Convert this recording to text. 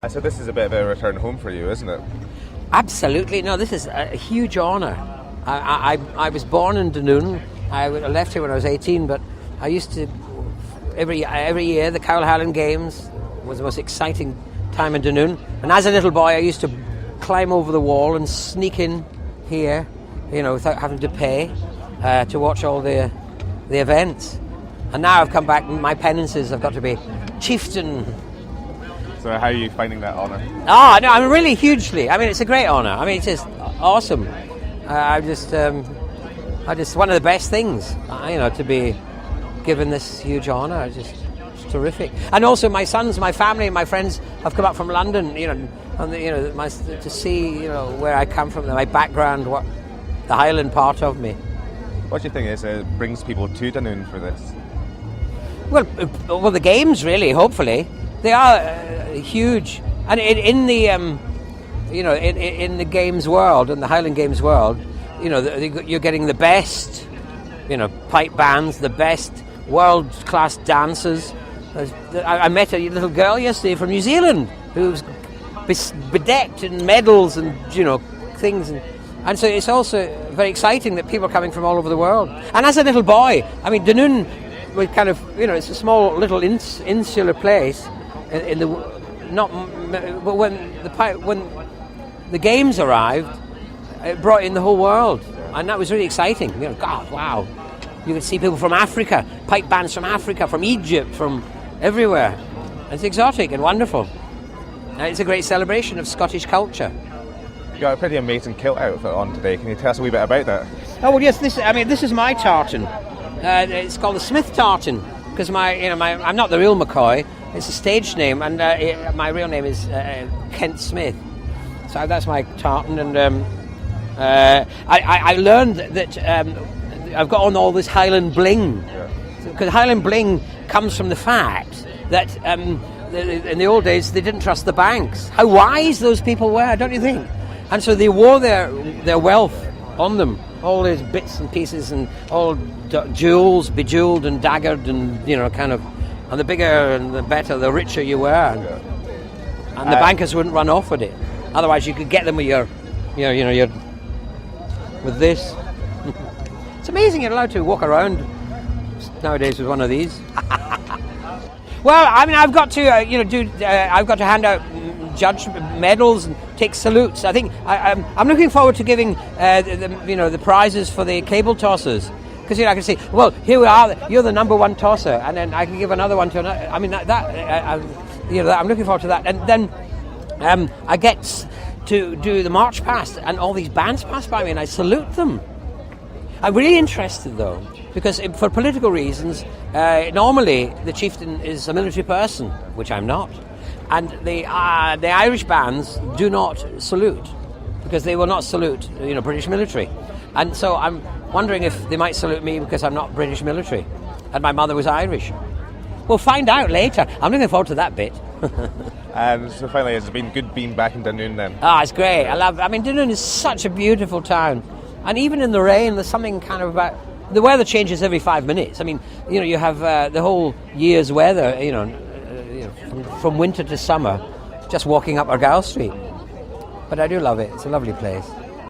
So this is a bit of a return home for you, isn't it? Absolutely. No, this is a huge honour. I was born in Dunoon. I left here when I was 18, but I used to, every year, the Cowal Highland Games was the most exciting time in Dunoon. And as a little boy, I used to climb over the wall and sneak in here, without having to pay, to watch all the events. And now I've come back, my penances, I've got to be chieftain. So how are you finding that honour? No, I'm really hugely. I mean, it's a great honour. I mean, it's just awesome. I just one of the best things, to be given this huge honour. It's terrific. And also, my sons, my family, and my friends have come up from London, to see, where I come from, my background, what the Highland part of me. What do you think it brings people to Dunoon for this? Well, the games really. Hopefully, they are huge, and in the games world, in the Highland Games world, you're getting the best, pipe bands, the best world-class dancers. I met a little girl yesterday from New Zealand who's bedecked in medals and things, and so it's also very exciting that people are coming from all over the world. And as a little boy, I mean, Dunoon was kind of it's a small little insular place but when the games arrived, it brought in the whole world, and that was really exciting. God, wow! You could see people from Africa, pipe bands from Africa, from Egypt, from everywhere. It's exotic and wonderful. And it's a great celebration of Scottish culture. You got a pretty amazing kilt outfit on today. Can you tell us a wee bit about that? Oh well, yes. This is my tartan. It's called the Smith tartan because I'm not the real McCoy. It's a stage name, and my real name is Kent Smith. So that's my tartan, and I learned that I've got on all this Highland bling, because Highland bling comes from the fact that in the old days they didn't trust the banks. How wise those people were, don't you think? And so they wore their wealth on them, all these bits and pieces, and all jewels, bejeweled and daggered, and and the bigger and the better, the richer you were, and the bankers wouldn't run off with it. Otherwise, you could get them with your with this. It's amazing you're allowed to walk around nowadays with one of these. Well, I mean, I've got to I've got to hand out judge medals and take salutes. I think I'm looking forward to giving the prizes for the cable tossers. Because I can say, well, here we are. You're the number one tosser, and then I can give another one to another. I mean, I'm looking forward to that. And then I get to do the march past, and all these bands pass by me, and I salute them. I'm really interested, though, because for political reasons, normally the chieftain is a military person, which I'm not, and the Irish bands do not salute because they will not salute British military, and so I'm wondering if they might salute me because I'm not British military and my mother was Irish. We'll find out later. I'm looking forward to that bit. And so finally, has it been good being back in Dunoon then? It's great. Dunoon is such a beautiful town, and even in the rain there's something kind of about the weather changes every 5 minutes. I mean, you have the whole year's weather, from winter to summer, just walking up Argyle Street. But I do love it. It's a lovely place.